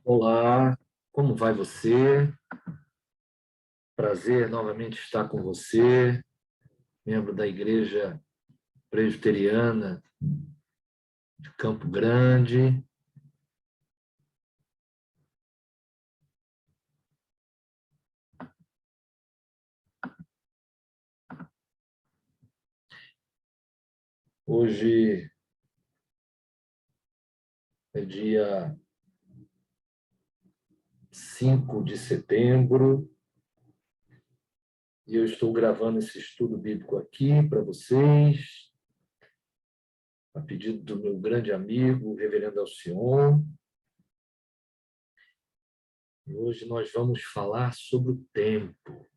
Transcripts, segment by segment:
Olá, como vai você? Prazer novamente estar com você, membro da Igreja Presbiteriana de Campo Grande. Hoje é dia 5 de setembro e eu estou gravando esse estudo bíblico aqui para vocês, a pedido do meu grande amigo, o Reverendo Alcion. E hoje nós vamos falar sobre o tempo.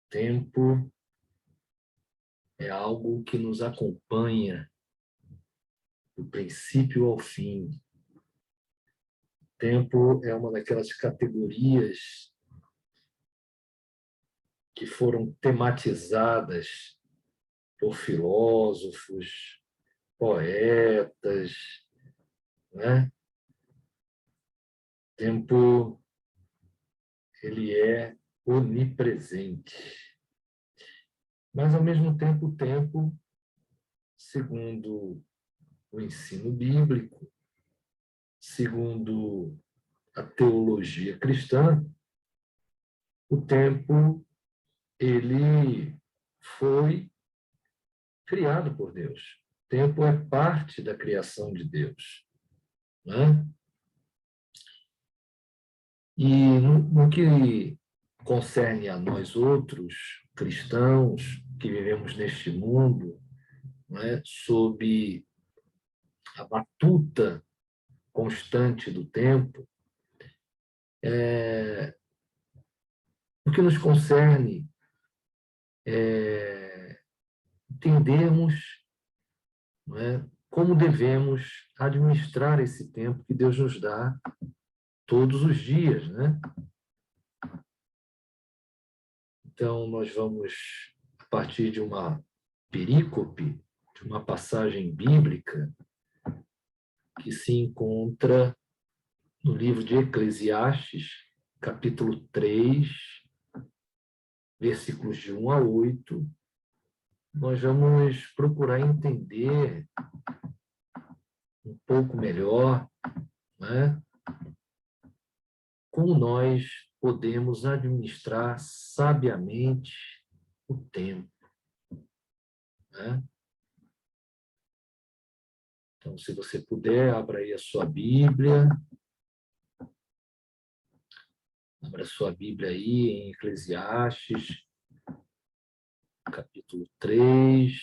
Tempo é algo que nos acompanha do princípio ao fim. Tempo é uma daquelas categorias que foram tematizadas por filósofos, poetas, né? Tempo, ele é onipresente. Mas, ao mesmo tempo, o tempo, segundo o ensino bíblico, segundo a teologia cristã, o tempo, ele foi criado por Deus. O tempo é parte da criação de Deus, né? E no que concerne a nós outros, cristãos, que vivemos neste mundo, né, sob a batuta constante do tempo, o que nos concerne é entendermos, né, como devemos administrar esse tempo que Deus nos dá todos os dias, né? Então, nós vamos, a partir de uma perícope, de uma passagem bíblica, que se encontra no livro de Eclesiastes, capítulo 3, versículos de 1 a 8, nós vamos procurar entender um pouco melhor, né, como nós podemos administrar sabiamente o tempo, né? Então, se você puder, abra aí a sua Bíblia. Abra a sua Bíblia aí em Eclesiastes, capítulo 3,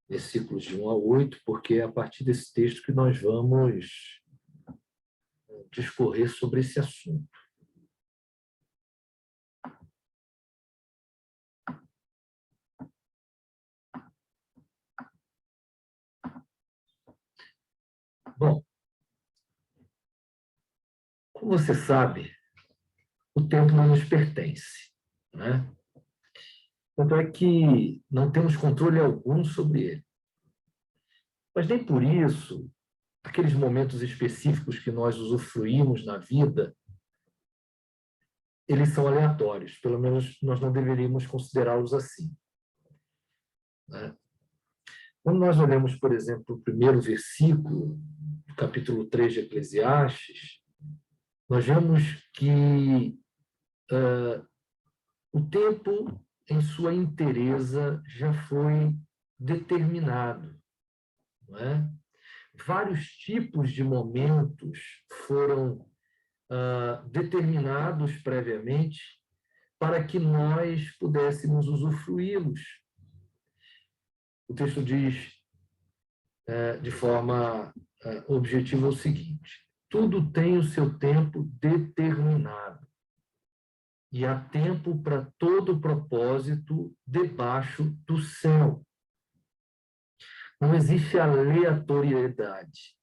versículos de 1 a 8, porque é a partir desse texto que nós vamos discorrer sobre esse assunto. Bom, como você sabe, o tempo não nos pertence, né? Tanto é que não temos controle algum sobre ele. Mas nem por isso, aqueles momentos específicos que nós usufruímos na vida, eles são aleatórios, pelo menos nós não deveríamos considerá-los assim, né? Quando nós olhamos, por exemplo, o primeiro versículo do capítulo 3 de Eclesiastes, nós vemos que o tempo, em sua inteireza, já foi determinado, não é? Vários tipos de momentos foram determinados previamente para que nós pudéssemos usufruí-los. O texto diz de forma objetiva o seguinte: tudo tem o seu tempo determinado e há tempo para todo propósito debaixo do céu. Não existe aleatoriedade,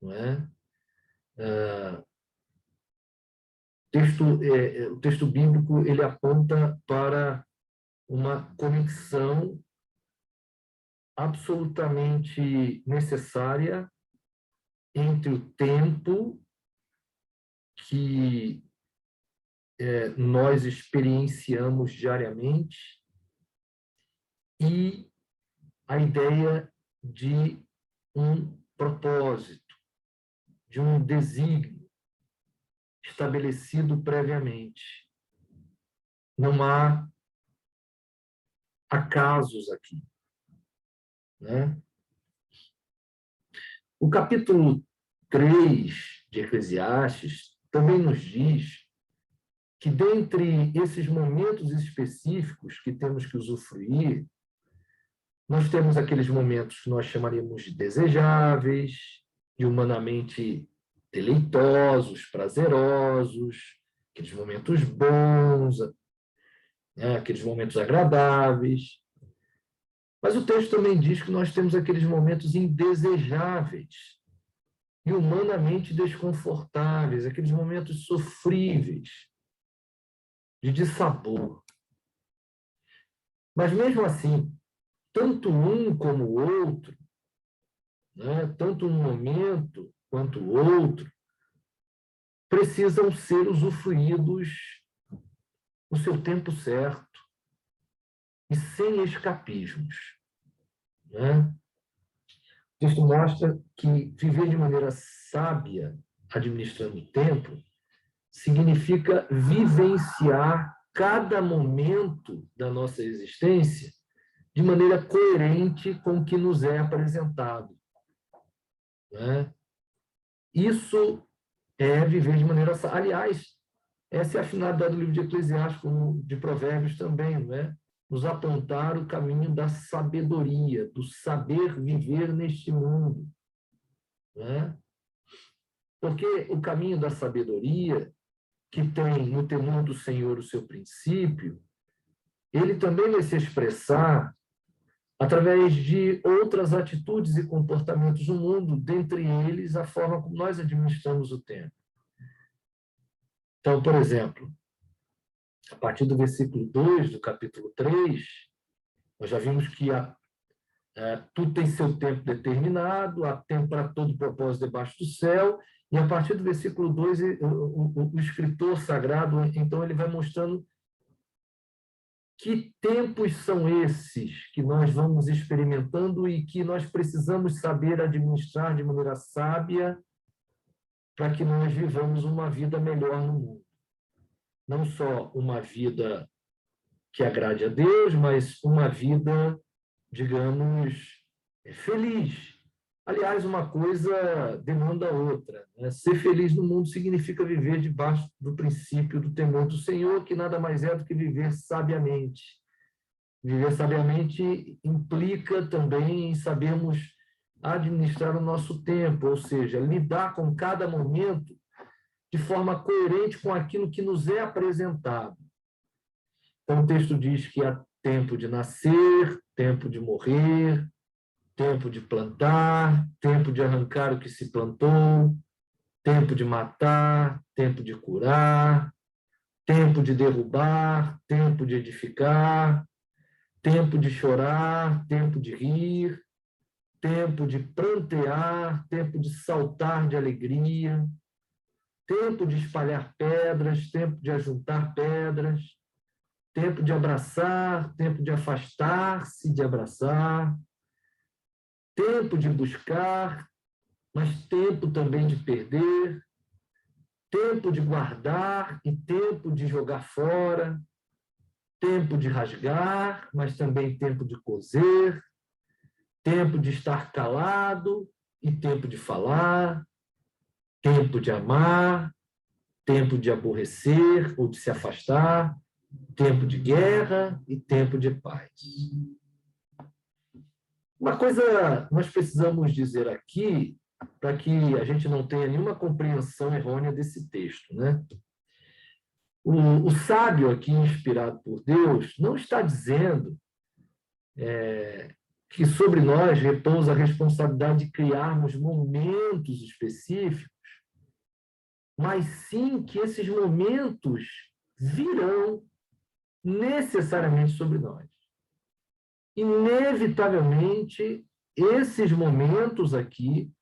não é? O texto bíblico ele aponta para uma conexão absolutamente necessária entre o tempo que nós experienciamos diariamente e a ideia de um propósito, de um desígnio estabelecido previamente. Não há acasos aqui, né? O capítulo 3 de Eclesiastes também nos diz que, dentre esses momentos específicos que temos que usufruir, nós temos aqueles momentos que nós chamaríamos de desejáveis, de humanamente deleitosos, prazerosos, aqueles momentos bons, né, aqueles momentos agradáveis. Mas o texto também diz que nós temos aqueles momentos indesejáveis e humanamente desconfortáveis, aqueles momentos sofríveis, de dissabor. Mas mesmo assim, tanto um como o outro, né, tanto um momento quanto o outro, precisam ser usufruídos no seu tempo certo e sem escapismos, né? O texto mostra que viver de maneira sábia, administrando o tempo, significa vivenciar cada momento da nossa existência de maneira coerente com o que nos é apresentado, né? Isso é viver de maneira sábia. Aliás, essa é a finalidade do livro de Eclesiastes, como de Provérbios também, não é? Nos apontar o caminho da sabedoria, do saber viver neste mundo, né? Porque o caminho da sabedoria, que tem no temor do Senhor o seu princípio, ele também vai se expressar através de outras atitudes e comportamentos no mundo, dentre eles a forma como nós administramos o tempo. Então, por exemplo, a partir do versículo 2 do capítulo 3, nós já vimos que tudo tem seu tempo determinado, há tempo para todo propósito debaixo do céu, e a partir do versículo 2, o escritor sagrado, então, ele vai mostrando que tempos são esses que nós vamos experimentando e que nós precisamos saber administrar de maneira sábia para que nós vivamos uma vida melhor no mundo. Não só uma vida que agrade a Deus, mas uma vida, digamos, feliz. Aliás, uma coisa demanda a outra, né? Ser feliz no mundo significa viver debaixo do princípio do temor do Senhor, que nada mais é do que viver sabiamente. Viver sabiamente implica também em sabermos administrar o nosso tempo, ou seja, lidar com cada momento de forma coerente com aquilo que nos é apresentado. Então, o texto diz que há tempo de nascer, tempo de morrer, tempo de plantar, tempo de arrancar o que se plantou, tempo de matar, tempo de curar, tempo de derrubar, tempo de edificar, tempo de chorar, tempo de rir, tempo de prantear, tempo de saltar de alegria, tempo de espalhar pedras, tempo de ajuntar pedras, tempo de abraçar, tempo de afastar-se de abraçar, tempo de buscar, mas tempo também de perder, tempo de guardar e tempo de jogar fora, tempo de rasgar, mas também tempo de coser, tempo de estar calado e tempo de falar, tempo de amar, tempo de aborrecer ou de se afastar, tempo de guerra e tempo de paz. Uma coisa nós precisamos dizer aqui, para que a gente não tenha nenhuma compreensão errônea desse texto, né? O sábio aqui, inspirado por Deus, não está dizendo que sobre nós repousa a responsabilidade de criarmos momentos específicos, mas sim que esses momentos virão necessariamente sobre nós. Inevitavelmente, esses momentos aqui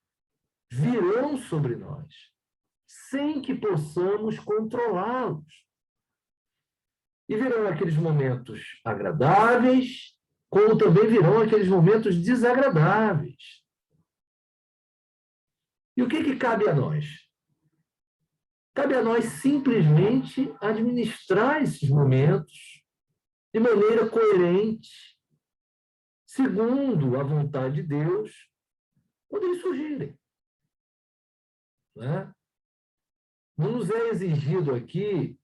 virão sobre nós, sem que possamos controlá-los. E virão aqueles momentos agradáveis, como também virão aqueles momentos desagradáveis. E o que cabe a nós? Cabe a nós simplesmente administrar esses momentos de maneira coerente, segundo a vontade de Deus, quando eles surgirem. Né? Não nos é exigido aqui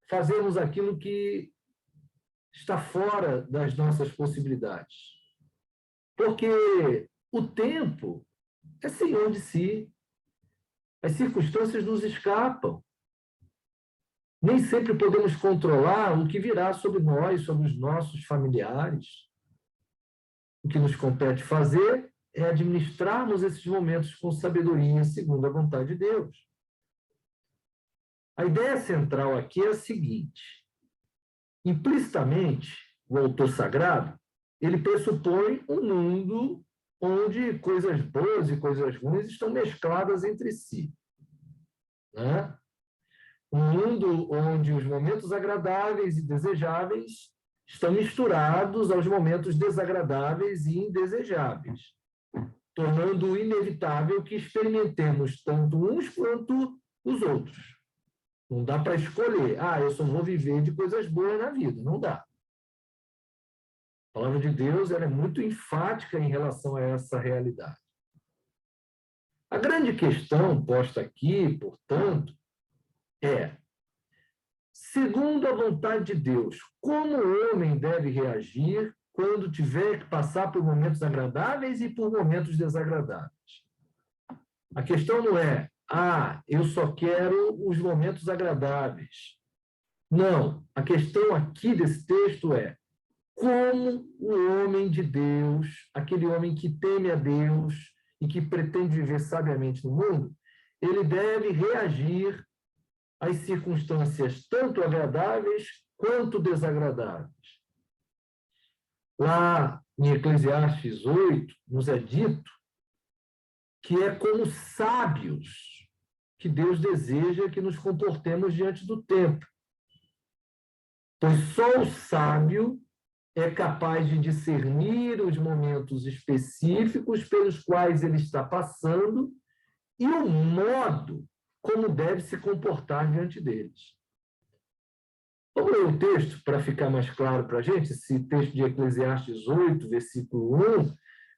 fazermos aquilo que está fora das nossas possibilidades. Porque o tempo é senhor de si. As circunstâncias nos escapam. Nem sempre podemos controlar o que virá sobre nós, sobre os nossos familiares. O que nos compete fazer é administrarmos esses momentos com sabedoria, segundo a vontade de Deus. A ideia central aqui é a seguinte: implicitamente, o autor sagrado, ele pressupõe um mundo onde coisas boas e coisas ruins estão mescladas entre si. Né? Um mundo onde os momentos agradáveis e desejáveis estão misturados aos momentos desagradáveis e indesejáveis, tornando inevitável que experimentemos tanto uns quanto os outros. Não dá para escolher, eu só vou viver de coisas boas na vida. Não dá. A palavra de Deus ela é muito enfática em relação a essa realidade. A grande questão posta aqui, portanto, é, segundo a vontade de Deus, como o homem deve reagir quando tiver que passar por momentos agradáveis e por momentos desagradáveis? A questão não é, eu só quero os momentos agradáveis. Não, a questão aqui desse texto é como o homem de Deus, aquele homem que teme a Deus e que pretende viver sabiamente no mundo, ele deve reagir às circunstâncias tanto agradáveis quanto desagradáveis. Lá em Eclesiastes 8, nos é dito que é como sábios que Deus deseja que nos comportemos diante do tempo. Pois só o sábio é capaz de discernir os momentos específicos pelos quais ele está passando e o modo como deve se comportar diante deles. Vamos ler o texto para ficar mais claro para a gente, esse texto de Eclesiastes 8, versículo 1,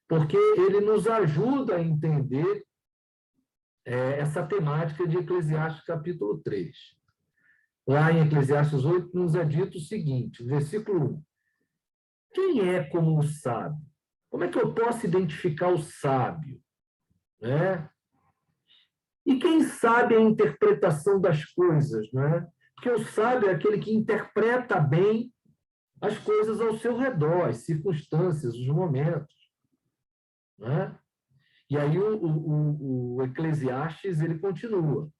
porque ele nos ajuda a entender essa temática de Eclesiastes capítulo 3. Lá em Eclesiastes 8 nos é dito o seguinte, versículo 1. Quem é como o sábio? Como é que eu posso identificar o sábio? Né? E quem sabe a interpretação das coisas? Né? Porque o sábio é aquele que interpreta bem as coisas ao seu redor, as circunstâncias, os momentos. Né? E aí o Eclesiastes ele continua.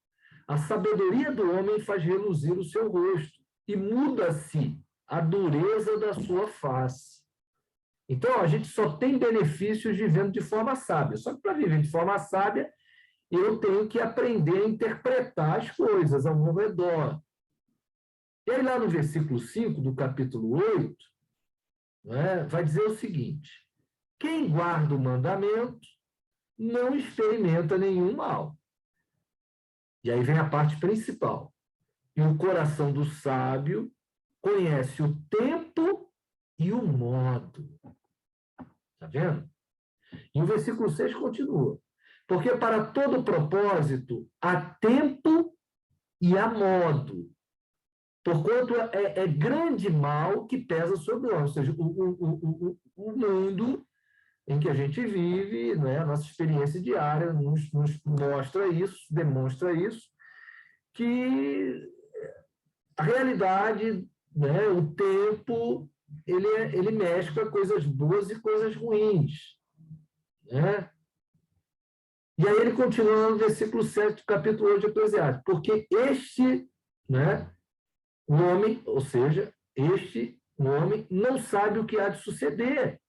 A sabedoria do homem faz reluzir o seu rosto e muda-se a dureza da sua face. Então, a gente só tem benefícios vivendo de forma sábia. Só que para viver de forma sábia, eu tenho que aprender a interpretar as coisas ao meu redor. E aí, lá no versículo 5 do capítulo 8, né, vai dizer o seguinte: quem guarda o mandamento não experimenta nenhum mal. E aí vem a parte principal. E o coração do sábio conhece o tempo e o modo. Está vendo? E o versículo 6 continua. Porque para todo propósito há tempo e há modo. Porquanto é grande mal que pesa sobre nós. Ou seja, o mundo em que a gente vive, né, a nossa experiência diária nos mostra isso, demonstra isso, que a realidade, né, o tempo, ele mescla coisas boas e coisas ruins. Né? E aí ele continua no versículo 7 do capítulo 8 de Eclesiastes. Porque o homem, ou seja, o homem não sabe o que há de suceder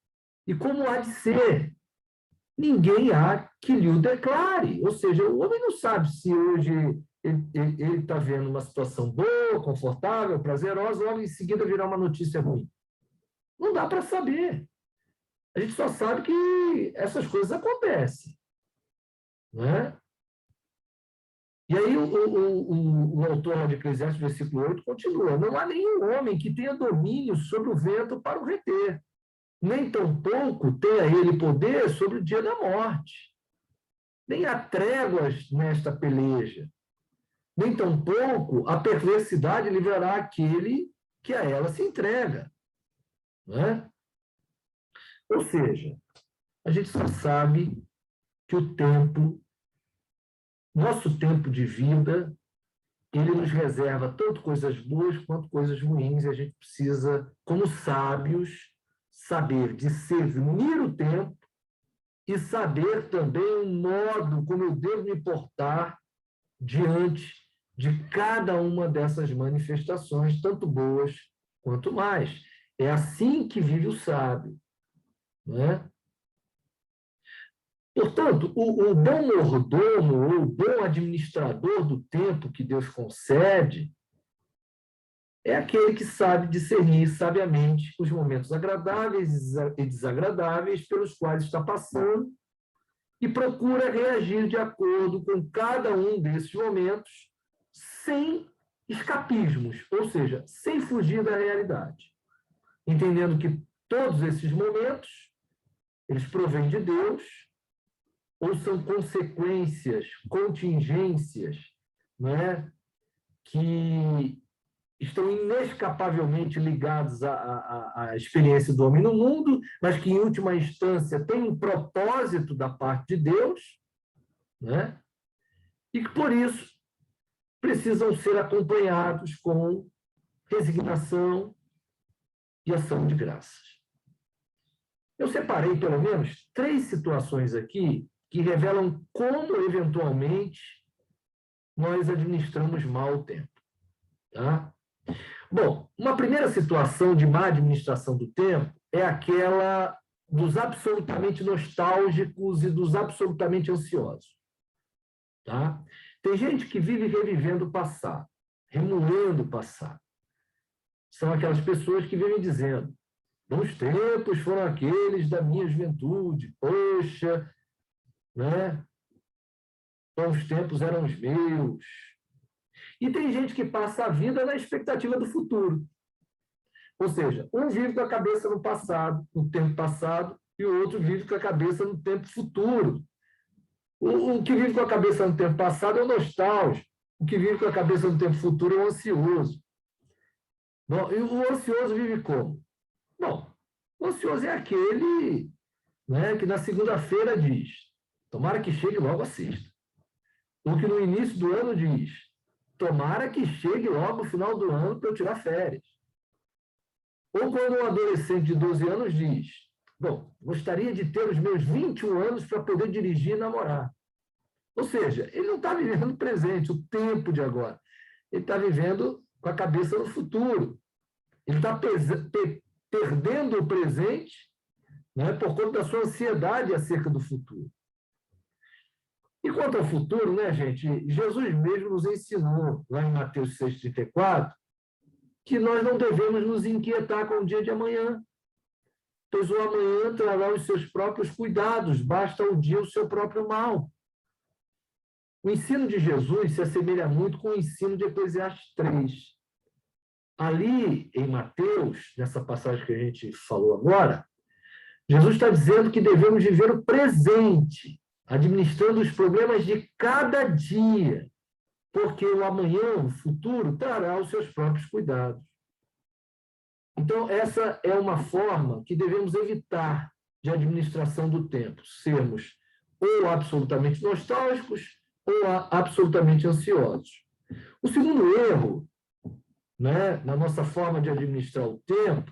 e como há de ser. ninguém há que lhe o declare. Ou seja, o homem não sabe se hoje ele está vendo uma situação boa, confortável, prazerosa, logo em seguida virá uma notícia ruim. Não dá para saber. A gente só sabe que essas coisas acontecem. Né? E aí o autor lá de Eclesiastes, versículo 8, continua: não há nenhum homem que tenha domínio sobre o vento para o reter, nem tampouco tenha ele poder sobre o dia da morte. Nem há tréguas nesta peleja, nem tampouco a perversidade livrará aquele que a ela se entrega. Né? Ou seja, a gente só sabe que o tempo, nosso tempo de vida, ele nos reserva tanto coisas boas quanto coisas ruins, e a gente precisa, como sábios, saber discernir o tempo e saber também o modo como eu devo me portar diante de cada uma dessas manifestações, tanto boas quanto mais. É assim que vive o sábio. Né? Portanto, o bom mordomo ou o bom administrador do tempo que Deus concede é aquele que sabe discernir sabiamente os momentos agradáveis e desagradáveis pelos quais está passando e procura reagir de acordo com cada um desses momentos sem escapismos, ou seja, sem fugir da realidade, entendendo que todos esses momentos eles provêm de Deus ou são consequências, contingências, né, que estão inescapavelmente ligados à experiência do homem no mundo, mas que, em última instância, têm um propósito da parte de Deus, né? E que, por isso, precisam ser acompanhados com resignação e ação de graças. Eu separei, pelo menos, 3 situações aqui que revelam como, eventualmente, nós administramos mal o tempo. Tá? Bom, uma primeira situação de má administração do tempo é aquela dos absolutamente nostálgicos e dos absolutamente ansiosos. Tá? Tem gente que vive revivendo o passado, remoendo o passado. São aquelas pessoas que vivem dizendo: bons tempos foram aqueles da minha juventude, poxa, né? Bons tempos eram os meus. E tem gente que passa a vida na expectativa do futuro. Ou seja, um vive com a cabeça no passado, no tempo passado, e o outro vive com a cabeça no tempo futuro. O que vive com a cabeça no tempo passado é o nostálgico. O que vive com a cabeça no tempo futuro é o ansioso. Bom, e o ansioso vive como? Bom, o ansioso é aquele, né, que na segunda-feira diz: tomara que chegue logo a sexta. Ou que no início do ano diz: tomara que chegue logo o final do ano para eu tirar férias. Ou quando um adolescente de 12 anos diz: bom, gostaria de ter os meus 21 anos para poder dirigir e namorar. Ou seja, ele não está vivendo o presente, o tempo de agora. Ele está vivendo com a cabeça no futuro. Ele está perdendo o presente, né, por conta da sua ansiedade acerca do futuro. E quanto ao futuro, né, gente, Jesus mesmo nos ensinou, lá em Mateus 6,34, que nós não devemos nos inquietar com o dia de amanhã, pois o amanhã trará os seus próprios cuidados, basta o dia o seu próprio mal. O ensino de Jesus se assemelha muito com o ensino de Eclesiastes 3. Ali, em Mateus, nessa passagem que a gente falou agora, Jesus está dizendo que devemos viver o presente, administrando os problemas de cada dia, porque o amanhã, o futuro, trará os seus próprios cuidados. Então, essa é uma forma que devemos evitar de administração do tempo, sermos ou absolutamente nostálgicos ou absolutamente ansiosos. O segundo erro, né, na nossa forma de administrar o tempo,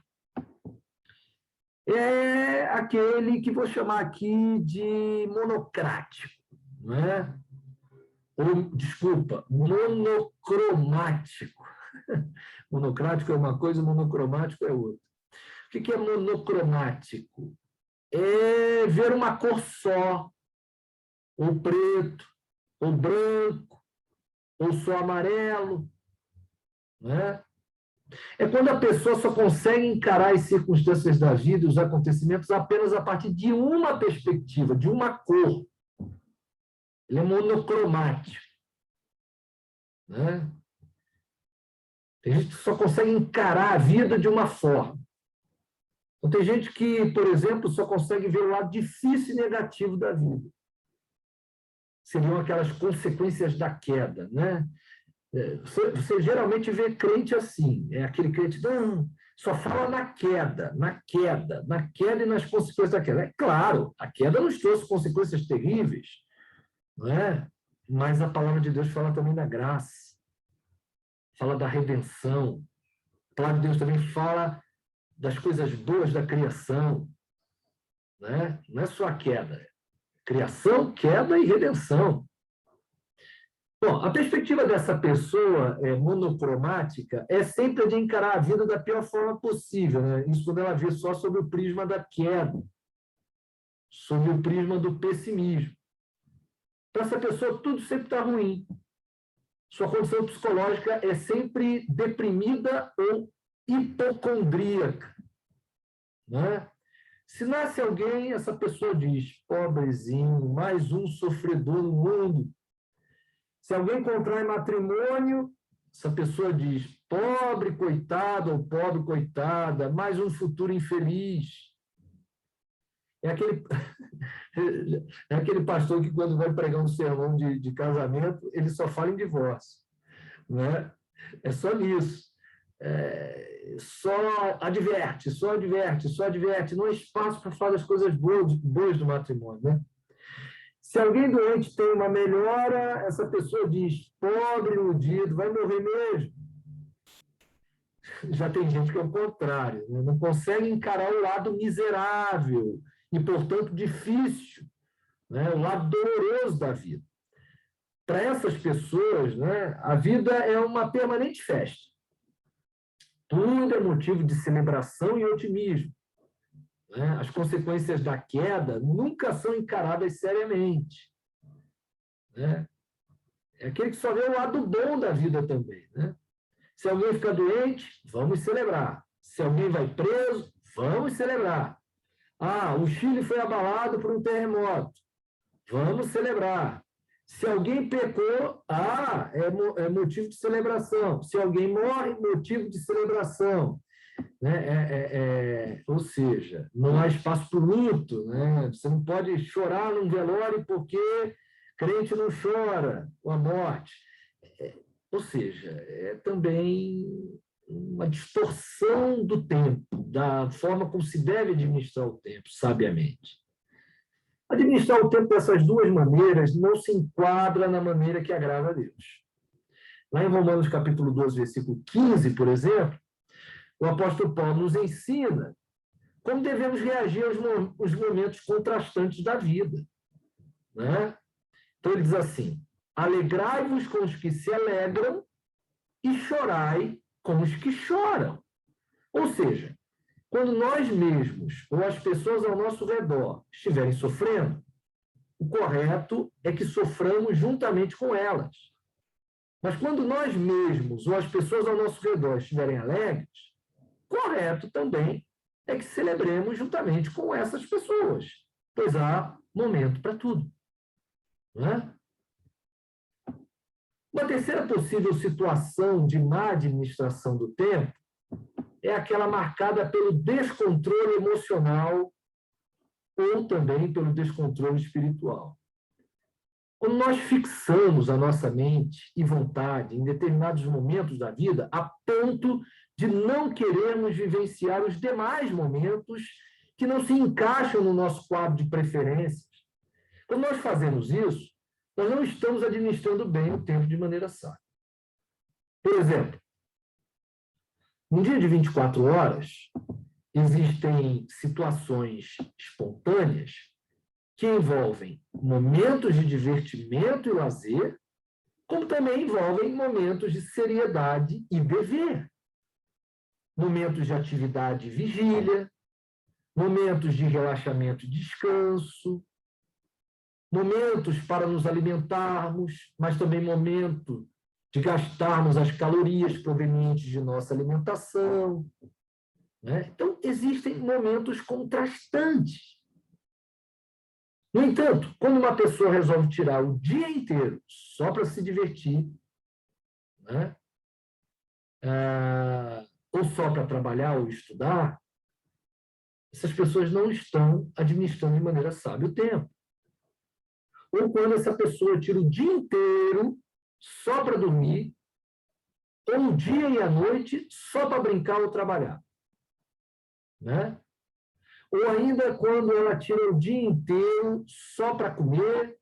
é aquele que vou chamar aqui de monocrático, né? Ou, desculpa, monocromático. Monocrático é uma coisa, monocromático é outra. O que é monocromático? é ver uma cor só, ou preto, ou branco, ou só amarelo, né? É quando a pessoa só consegue encarar as circunstâncias da vida, os acontecimentos, apenas a partir de uma perspectiva, de uma cor. Ele é monocromático, né? Tem gente que só consegue encarar a vida de uma forma. Então, tem gente que, por exemplo, só consegue ver o lado difícil e negativo da vida. Seriam aquelas consequências da queda, né? Você geralmente vê crente assim, é aquele crente, não, só fala na queda e nas consequências da queda. É claro, a queda nos trouxe consequências terríveis, não é? Mas a palavra de Deus fala também da graça, fala da redenção. A palavra de Deus também fala das coisas boas da criação, né? Não é só a queda, criação, queda e redenção. Bom, a perspectiva dessa pessoa monocromática é sempre de encarar a vida da pior forma possível, né? Isso quando ela vê só sob o prisma da queda, sob o prisma do pessimismo. Para essa pessoa, tudo sempre está ruim. Sua condição psicológica é sempre deprimida ou hipocondríaca, né? Se nasce alguém, essa pessoa diz, pobrezinho, mais um sofredor no mundo. Se alguém contrai matrimônio, essa pessoa diz, pobre coitado ou pobre coitada, mais um futuro infeliz. É aquele pastor que, quando vai pregar um sermão de casamento, ele só fala em divórcio, né? É só nisso. Só adverte, não há espaço para falar das coisas boas do matrimônio, né? Se alguém doente tem uma melhora, essa pessoa diz, pobre, iludido, vai morrer mesmo. Já tem gente que é o contrário, né? Não consegue encarar o lado miserável e, portanto, difícil, né? O lado doloroso da vida. Para essas pessoas, né, a vida é uma permanente festa. Tudo é motivo de celebração e otimismo. As consequências da queda nunca são encaradas seriamente, né? É aquele que só vê o lado bom da vida também, né? Se alguém fica doente, vamos celebrar. Se alguém vai preso, vamos celebrar. O Chile foi abalado por um terremoto, vamos celebrar. Se alguém pecou, é motivo de celebração. Se alguém morre, motivo de celebração. Né? Ou seja, não há espaço para o luto, né? Você não pode chorar num velório porque crente não chora com a morte. Ou seja, é também uma distorção do tempo, da forma como se deve administrar o tempo, sabiamente. Administrar o tempo dessas duas maneiras não se enquadra na maneira que agrada a Deus. Lá em Romanos capítulo 12, versículo 15, por exemplo, o apóstolo Paulo nos ensina como devemos reagir aos momentos contrastantes da vida, né? Então, ele diz assim, alegrai-vos com os que se alegram e chorai com os que choram. Ou seja, quando nós mesmos ou as pessoas ao nosso redor estiverem sofrendo, o correto é que soframos juntamente com elas. Mas quando nós mesmos ou as pessoas ao nosso redor estiverem alegres, correto também é que celebremos juntamente com essas pessoas, pois há momento para tudo. Não é? Uma terceira possível situação de má administração do tempo é aquela marcada pelo descontrole emocional ou também pelo descontrole espiritual. Quando nós fixamos a nossa mente e vontade em determinados momentos da vida, a ponto de não querermos vivenciar os demais momentos que não se encaixam no nosso quadro de preferências. Quando nós fazemos isso, nós não estamos administrando bem o tempo de maneira sábia. Por exemplo, num dia de 24 horas, existem situações espontâneas que envolvem momentos de divertimento e lazer, como também envolvem momentos de seriedade e dever. Momentos de atividade e vigília, momentos de relaxamento e descanso, momentos para nos alimentarmos, mas também momento de gastarmos as calorias provenientes de nossa alimentação, né? Então, existem momentos contrastantes. No entanto, quando uma pessoa resolve tirar o dia inteiro só para se divertir, né? Ou só para trabalhar ou estudar, essas pessoas não estão administrando de maneira sábia o tempo. Ou quando essa pessoa tira o dia inteiro só para dormir, ou o dia e a noite só para brincar ou trabalhar, né? Ou ainda quando ela tira o dia inteiro só para comer,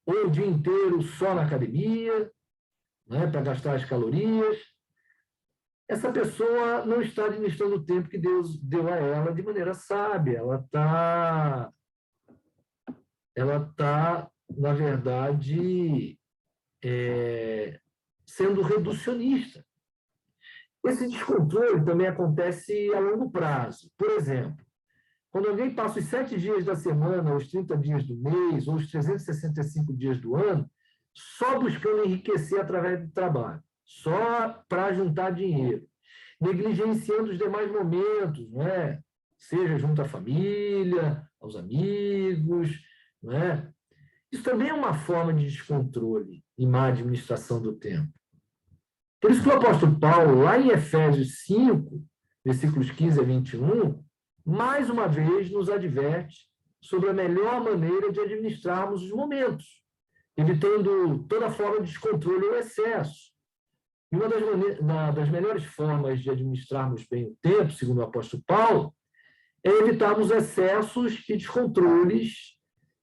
ou o dia inteiro só na academia, né, para gastar as calorias. Essa pessoa não está administrando o tempo que Deus deu a ela de maneira sábia. Ela tá, na verdade, sendo reducionista. Esse descontrole também acontece a longo prazo. Por exemplo, quando alguém passa os 7 dias da semana, os 30 dias do mês, ou os 365 dias do ano, só buscando enriquecer através do trabalho, só para juntar dinheiro, negligenciando os demais momentos, né? Seja junto à família, aos amigos, né? Isso também é uma forma de descontrole e má administração do tempo. Por isso que o apóstolo Paulo, lá em Efésios 5, versículos 15 a 21, mais uma vez nos adverte sobre a melhor maneira de administrarmos os momentos, evitando toda forma de descontrole ou excesso. E uma das melhores formas de administrarmos bem o tempo, segundo o apóstolo Paulo, é evitarmos excessos e descontroles,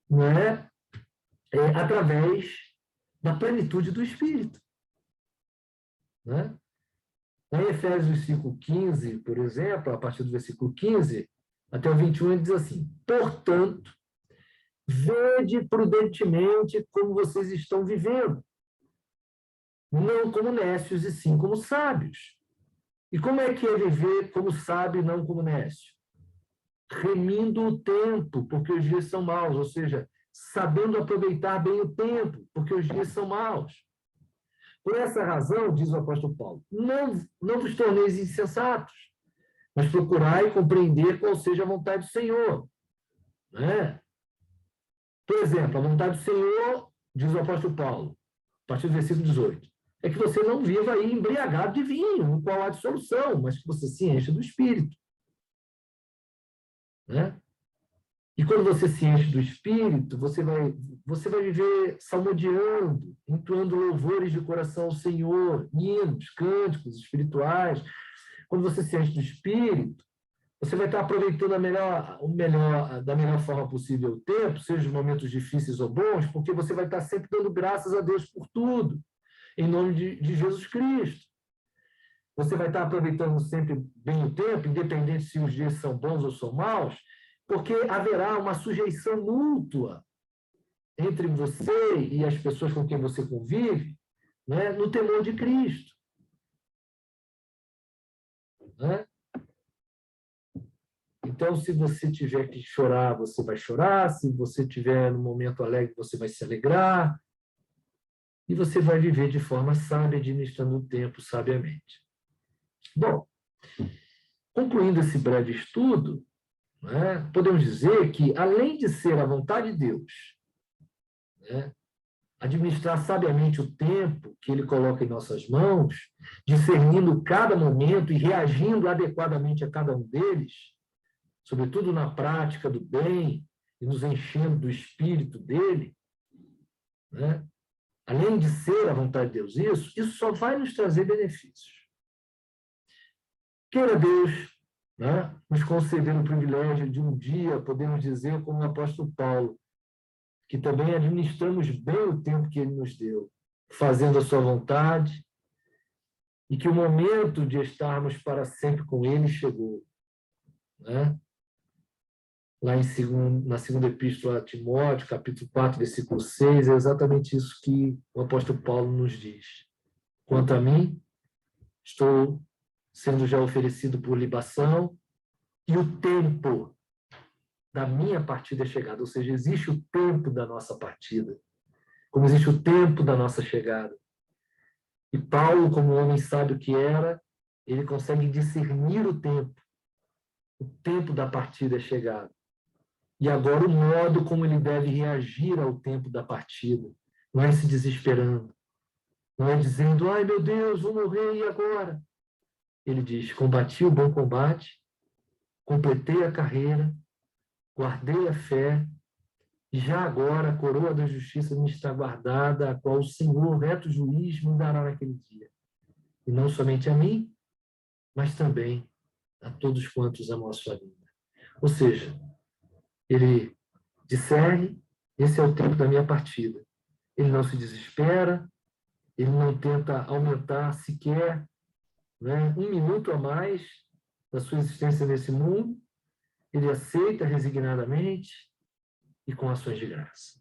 né, através da plenitude do Espírito. Né? Em Efésios 5,15, por exemplo, a partir do versículo 15 até o 21, ele diz assim: portanto, vede prudentemente como vocês estão vivendo, não como nécios, e sim como sábios. E como é que é viver como sábio e não como nécio? Remindo o tempo, porque os dias são maus, ou seja, sabendo aproveitar bem o tempo, porque os dias são maus. Por essa razão, diz o apóstolo Paulo, não vos torneis insensatos, mas procurai compreender qual seja a vontade do Senhor. Né? Por exemplo, a vontade do Senhor, diz o apóstolo Paulo, a partir do versículo 18, é que você não viva aí embriagado de vinho, no qual há dissolução, mas que você se encha do Espírito. Né? E quando você se enche do Espírito, você vai viver salmodiando, entoando louvores de coração ao Senhor, hinos, cânticos espirituais. Quando você se enche do Espírito, você vai estar aproveitando da melhor forma possível o tempo, seja os momentos difíceis ou bons, porque você vai estar sempre dando graças a Deus por tudo, em nome de Jesus Cristo. Você vai estar aproveitando sempre bem o tempo, independente se os dias são bons ou são maus, porque haverá uma sujeição mútua entre você e as pessoas com quem você convive, né, no temor de Cristo. Né? Então, se você tiver que chorar, você vai chorar. Se você tiver no momento alegre, você vai se alegrar. E você vai viver de forma sábia, administrando o tempo sabiamente. Bom, concluindo esse breve estudo, né, podemos dizer que, além de ser a vontade de Deus, né, administrar sabiamente o tempo que Ele coloca em nossas mãos, discernindo cada momento e reagindo adequadamente a cada um deles, sobretudo na prática do bem e nos enchendo do Espírito dele, né, além de ser a vontade de Deus isso só vai nos trazer benefícios. Queira Deus, né, nos conceder o privilégio de um dia podemos dizer, como o apóstolo Paulo, que também administramos bem o tempo que ele nos deu, fazendo a sua vontade, e que o momento de estarmos para sempre com ele chegou. Né? Lá na segunda epístola a Timóteo, capítulo 4, versículo 6, é exatamente isso que o apóstolo Paulo nos diz. Quanto a mim, estou sendo já oferecido por libação, e o tempo da minha partida é chegada. Ou seja, existe o tempo da nossa partida, como existe o tempo da nossa chegada. E Paulo, como homem sábio que era, ele consegue discernir o tempo da partida é chegado. E agora o modo como ele deve reagir ao tempo da partida. Não é se desesperando. Não é dizendo, ai meu Deus, vou morrer, e agora? Ele diz, combati o bom combate, completei a carreira, guardei a fé, e já agora a coroa da justiça me está guardada, a qual o Senhor, reto juiz, me dará naquele dia. E não somente a mim, mas também a todos quantos amam a sua vida. Ou seja, ele discerne, esse é o tempo da minha partida. Ele não se desespera, ele não tenta aumentar sequer, né, 1 minuto a mais da sua existência nesse mundo, ele aceita resignadamente e com ações de graça.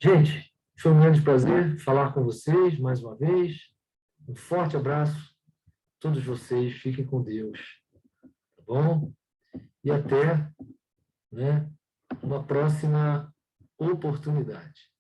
Gente, foi um grande prazer falar com vocês mais uma vez. Um forte abraço a todos vocês, fiquem com Deus, tá bom? E até, né, uma próxima oportunidade.